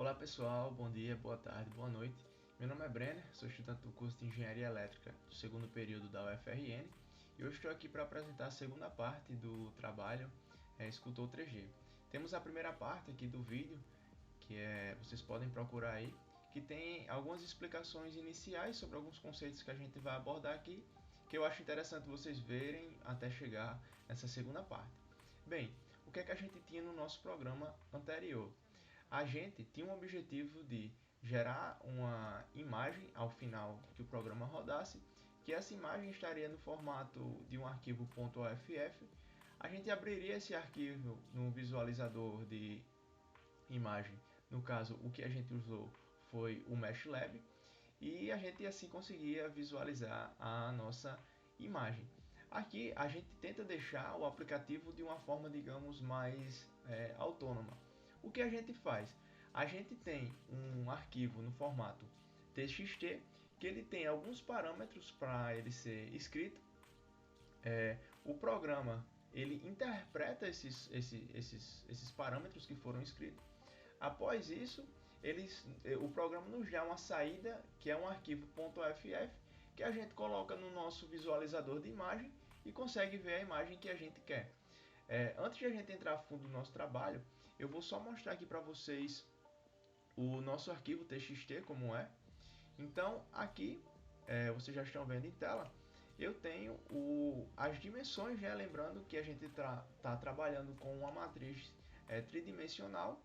Olá pessoal, bom dia, boa tarde, boa noite. Meu nome é Brenner, sou estudante do curso de Engenharia Elétrica do segundo período da UFRN e hoje estou aqui para apresentar a segunda parte do trabalho Escultor 3D. Temos a primeira parte aqui do vídeo, vocês podem procurar aí, que tem algumas explicações iniciais sobre alguns conceitos que a gente vai abordar aqui, que eu acho interessante vocês verem até chegar nessa segunda parte. Bem, o que é que a gente tinha no nosso programa anterior? A gente tinha um objetivo de gerar uma imagem ao final que o programa rodasse, que essa imagem estaria no formato de um arquivo .off. A gente abriria esse arquivo no visualizador de imagem. No caso, o que a gente usou foi o MeshLab e a gente assim conseguia visualizar a nossa imagem. Aqui a gente tenta deixar o aplicativo de uma forma, digamos, mais autônoma. O que a gente faz? A gente tem um arquivo no formato TXT que ele tem alguns parâmetros para ele ser escrito. O programa ele interpreta esses parâmetros que foram escritos. Após isso, o programa nos dá uma saída que é um arquivo .ff que a gente coloca no nosso visualizador de imagem e consegue ver a imagem que a gente quer. Antes de a gente entrar a fundo no nosso trabalho, eu vou só mostrar aqui para vocês o nosso arquivo TXT como é. Então aqui, vocês já estão vendo em tela, eu tenho as dimensões, né? Lembrando que a gente está trabalhando com uma matriz tridimensional.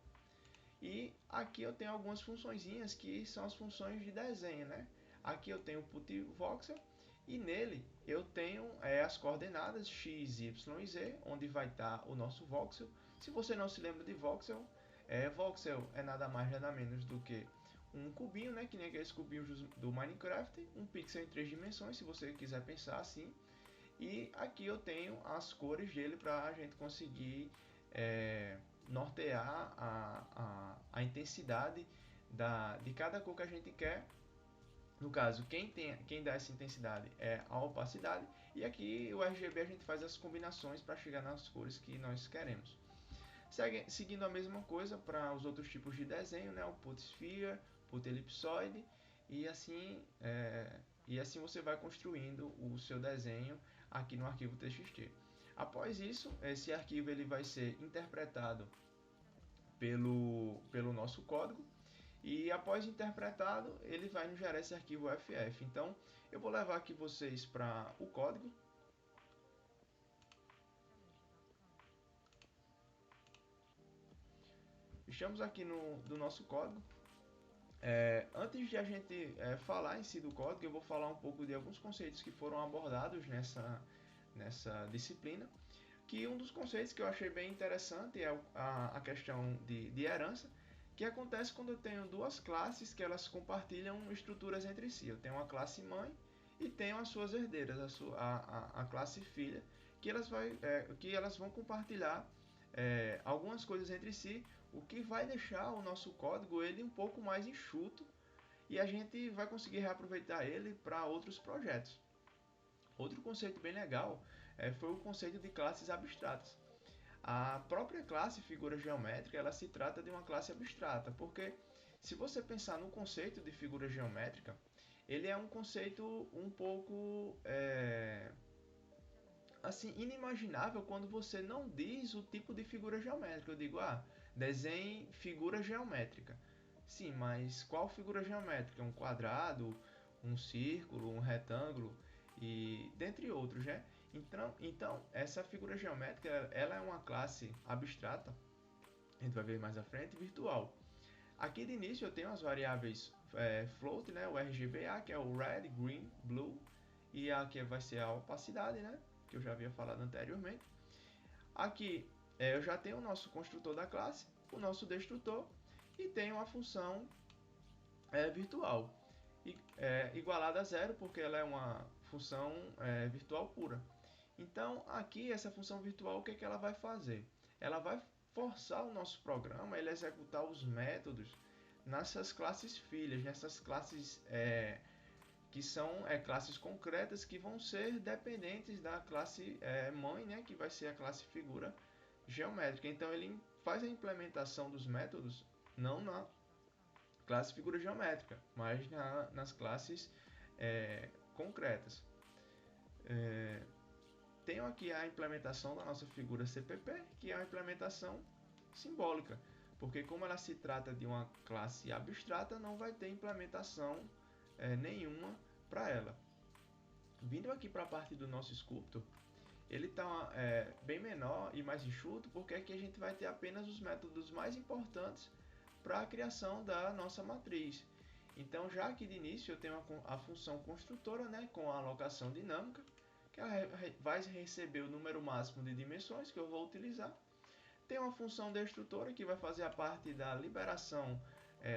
E aqui eu tenho algumas funçõezinhas que são as funções de desenho, né? Aqui eu tenho o put voxel e nele eu tenho as coordenadas x, y e z, onde vai estar o nosso voxel. Se você não se lembra de voxel, voxel é nada mais nada menos do que um cubinho, né? Que nem aqueles cubinhos do Minecraft, um pixel em 3 dimensões, se você quiser pensar assim. E aqui eu tenho as cores dele para a gente conseguir nortear a intensidade de cada cor que a gente quer. No caso, quem dá essa intensidade é a opacidade. E aqui o RGB a gente faz as combinações para chegar nas cores que nós queremos. Seguindo a mesma coisa para os outros tipos de desenho, né? O put sphere, put elipsoide e assim você vai construindo o seu desenho aqui no arquivo TXT. Após isso, esse arquivo ele vai ser interpretado pelo nosso código e após interpretado ele vai nos gerar esse arquivo FF. Então eu vou levar aqui vocês para o código. Estamos aqui do nosso código. Antes de a gente falar em si do código, eu vou falar um pouco de alguns conceitos que foram abordados nessa disciplina. Que um dos conceitos que eu achei bem interessante é a questão de herança, que acontece quando eu tenho duas classes que elas compartilham estruturas entre si. Eu tenho uma classe mãe e tenho as suas herdeiras, a classe filha, que elas vão compartilhar algumas coisas entre si, o que vai deixar o nosso código ele um pouco mais enxuto e a gente vai conseguir reaproveitar ele para outros projetos. Outro conceito bem legal foi o conceito de classes abstratas. A própria classe figura geométrica ela se trata de uma classe abstrata, porque se você pensar no conceito de figura geométrica, ele é um conceito um pouco assim inimaginável quando você não diz o tipo de figura geométrica. Eu digo, desenhe figura geométrica. Sim, mas qual figura geométrica? Um quadrado, um círculo, um retângulo e dentre outros, né? Então essa figura geométrica ela é uma classe abstrata, a gente vai ver mais à frente, virtual. Aqui de início eu tenho as variáveis float, né? O RGBA, que é o red, green, blue, e aqui vai ser a opacidade, né? Que eu já havia falado anteriormente. Aqui eu já tenho o nosso construtor da classe, o nosso destrutor e tenho a função virtual igualada a zero, porque ela é uma função virtual pura. Então aqui essa função virtual, o que ela vai fazer? Ela vai forçar o nosso programa a executar os métodos nessas classes filhas, nessas classes que são classes concretas que vão ser dependentes da classe mãe, né, que vai ser a classe figura geométrica. Então ele faz a implementação dos métodos não classe figura geométrica, mas nas classes concretas. Tenho aqui a implementação da nossa figura CPP, que é uma implementação simbólica, porque como ela se trata de uma classe abstrata, não vai ter implementação nenhuma para ela. Vindo aqui para a parte do nosso sculptor, ele está bem menor e mais enxuto, porque aqui a gente vai ter apenas os métodos mais importantes para a criação da nossa matriz. Então, já aqui de início eu tenho a função construtora, né, com a alocação dinâmica, que ela vai receber o número máximo de dimensões que eu vou utilizar. Tem uma função destrutora que vai fazer a parte da liberação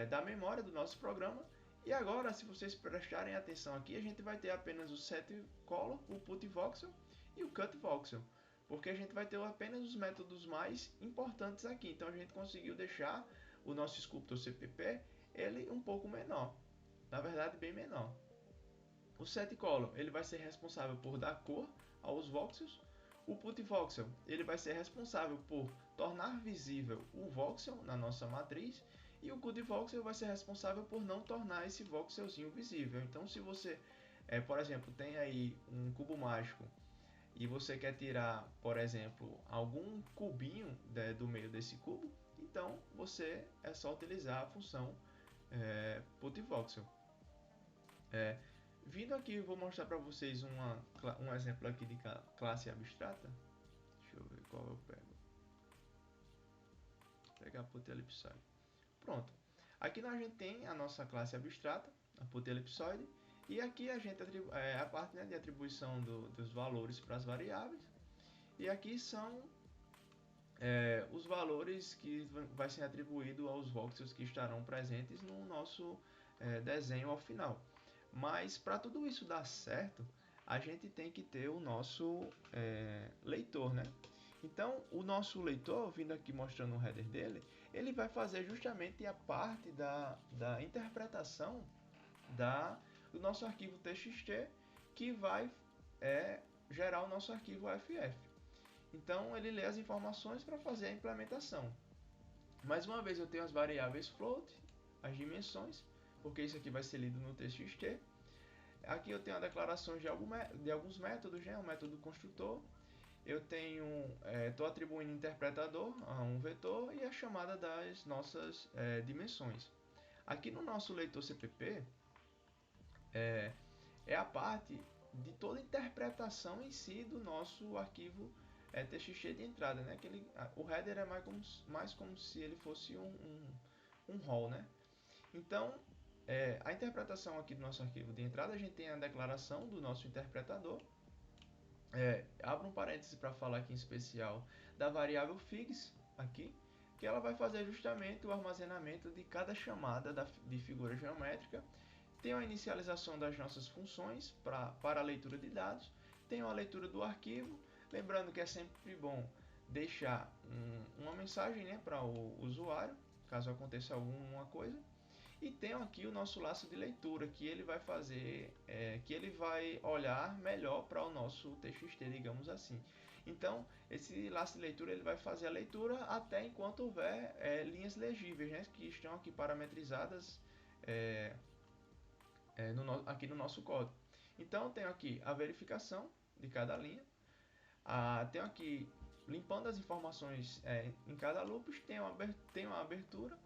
da memória do nosso programa. E agora, se vocês prestarem atenção aqui, a gente vai ter apenas o setColor, o putVoxel e o cutVoxel, porque a gente vai ter apenas os métodos mais importantes aqui. Então a gente conseguiu deixar o nosso sculptor CPP ele um pouco menor, na verdade bem menor. O setColor ele vai ser responsável por dar cor aos voxels. O putVoxel ele vai ser responsável por tornar visível o voxel na nossa matriz. E o cutVoxel vai ser responsável por não tornar esse voxelzinho visível. Então, se você, por exemplo, tem aí um cubo mágico e você quer tirar, por exemplo, algum cubinho do meio desse cubo, então você é só utilizar a função putVoxel. Vindo aqui, vou mostrar para vocês um exemplo aqui de classe abstrata. Deixa eu ver qual eu pego. Vou pegar a putellipsoide. Pronto. Aqui a gente tem a nossa classe abstrata, a putellipsoide, e aqui a gente a parte de atribuição dos valores para as variáveis. E aqui são os valores que vai ser atribuído aos voxels que estarão presentes no nosso desenho ao final. Mas para tudo isso dar certo, a gente tem que ter o nosso leitor, né? Então, o nosso leitor, vindo aqui mostrando o header dele, ele vai fazer justamente a parte da interpretação do nosso arquivo TXT, que vai gerar o nosso arquivo FF. Então, ele lê as informações para fazer a implementação. Mais uma vez, eu tenho as variáveis float, as dimensões, porque isso aqui vai ser lido no TXT. Aqui eu tenho a declaração de alguns métodos, né? O método construtor. Eu estou atribuindo interpretador a um vetor e a chamada das nossas dimensões. Aqui no nosso leitor CPP é a parte de toda a interpretação em si do nosso arquivo TXT de entrada, né? O header é mais como se ele fosse um rol, né? Então, a interpretação aqui do nosso arquivo de entrada, a gente tem a declaração do nosso interpretador. Abro um parêntese para falar aqui em especial da variável figs aqui, que ela vai fazer justamente o armazenamento de cada chamada de figura geométrica. Tem a inicialização das nossas funções para a leitura de dados, tem a leitura do arquivo, lembrando que é sempre bom deixar uma mensagem, né, para o usuário, caso aconteça alguma coisa. E tem aqui o nosso laço de leitura, que ele vai fazer, que ele vai olhar melhor para o nosso TXT, digamos assim. Então, esse laço de leitura ele vai fazer a leitura até enquanto houver linhas legíveis, né, que estão aqui parametrizadas aqui no nosso código. Então, tenho aqui a verificação de cada linha. Tenho aqui limpando as informações em cada loop, tem uma abertura.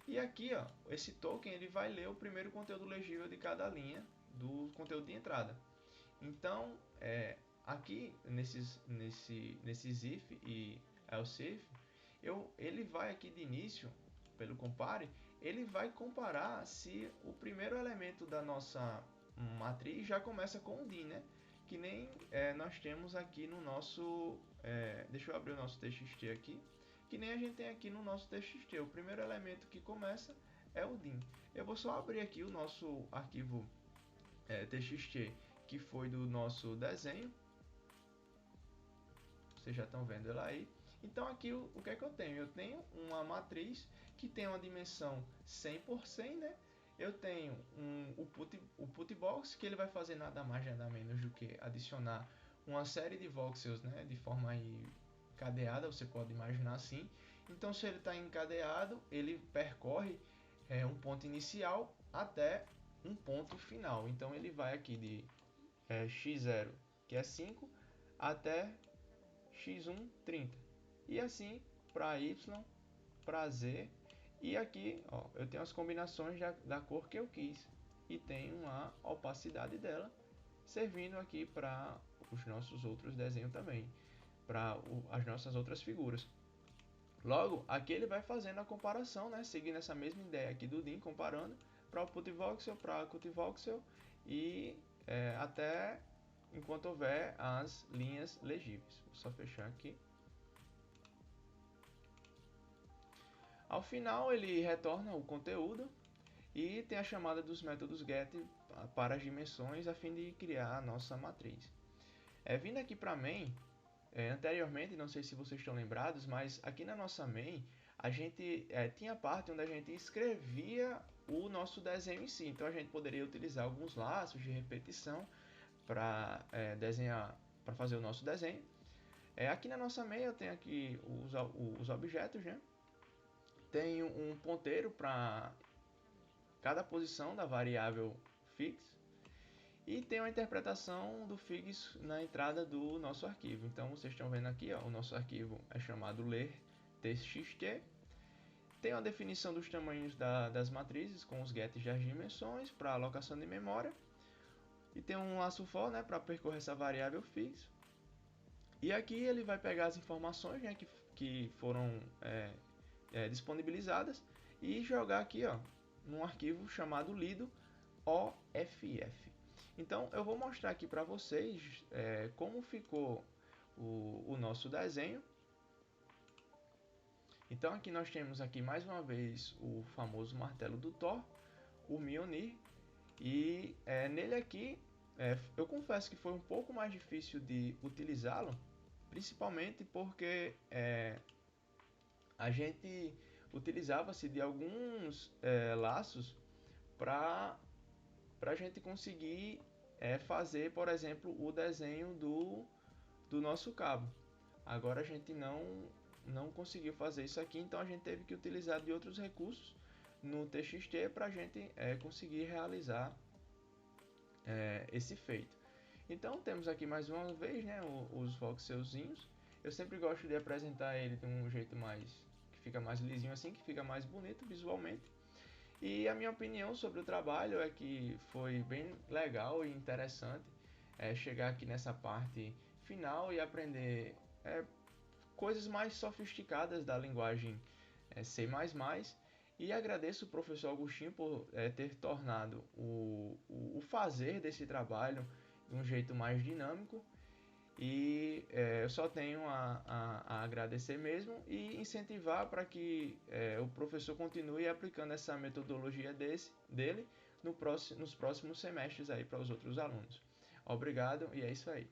E aqui, ó, esse token ele vai ler o primeiro conteúdo legível de cada linha do conteúdo de entrada. Então, aqui nesses if e else if, ele vai aqui de início, pelo compare, ele vai comparar se o primeiro elemento da nossa matriz já começa com o DIN, né? Que nem nós temos aqui no nosso... deixa eu abrir o nosso TXT aqui. Que nem a gente tem aqui no nosso TXT. O primeiro elemento que começa é o DIN. Eu vou só abrir aqui o nosso arquivo TXT, que foi do nosso desenho. Vocês já estão vendo ela aí. Então aqui o que é que eu tenho? Eu tenho uma matriz que tem uma dimensão 100 por 100, né? Eu tenho o putbox, que ele vai fazer nada mais nada menos do que adicionar uma série de voxels, né, de forma aí cadeada, você pode imaginar assim. Então, se ele está encadeado, ele percorre ponto inicial até um ponto final. Então ele vai aqui de x0, que é 5, até x1, 30. E assim para y, para z. E aqui ó, eu tenho as combinações da cor que eu quis. E tenho a opacidade dela, servindo aqui para os nossos outros desenhos também, para as nossas outras figuras. Logo, aqui ele vai fazendo a comparação, né, seguindo essa mesma ideia aqui do DIN, comparando para output voxel, para output voxel e até enquanto houver as linhas legíveis. Vou só fechar aqui. Ao final ele retorna o conteúdo e tem a chamada dos métodos get para as dimensões a fim de criar a nossa matriz. Vindo aqui para main, anteriormente, não sei se vocês estão lembrados, mas aqui na nossa main a gente tinha a parte onde a gente escrevia o nosso desenho em si. Então a gente poderia utilizar alguns laços de repetição para desenhar, para fazer o nosso desenho. Aqui na nossa main eu tenho aqui os objetos, né? Tenho um ponteiro para cada posição da variável fix e tem uma interpretação do figs na entrada do nosso arquivo. Então vocês estão vendo aqui, ó, o nosso arquivo é chamado ler.txt. Tem uma definição dos tamanhos das matrizes com os gets das dimensões para alocação de memória. E tem um laço for, né, para percorrer essa variável fix. E aqui ele vai pegar as informações, né, que foram disponibilizadas e jogar aqui, ó, num arquivo chamado lido.off. Então eu vou mostrar aqui para vocês como ficou o nosso desenho. Então aqui nós temos aqui mais uma vez o famoso martelo do Thor, o Mjolnir, e nele aqui eu confesso que foi um pouco mais difícil de utilizá-lo, principalmente porque a gente utilizava-se de alguns laços para a gente conseguir fazer, por exemplo, o desenho do nosso cabo. Agora a gente não conseguiu fazer isso aqui, então a gente teve que utilizar de outros recursos no TXT para a gente conseguir realizar esse feito. Então temos aqui mais uma vez, né, os voxelzinhos. Eu sempre gosto de apresentar ele de um jeito que fica mais lisinho assim, que fica mais bonito visualmente. E a minha opinião sobre o trabalho é que foi bem legal e interessante chegar aqui nessa parte final e aprender coisas mais sofisticadas da linguagem C++. E agradeço o professor Agostinho por ter tornado o fazer desse trabalho de um jeito mais dinâmico. E eu só tenho a agradecer mesmo e incentivar para que o professor continue aplicando essa metodologia dele nos próximos semestres aí para os outros alunos. Obrigado e é isso aí.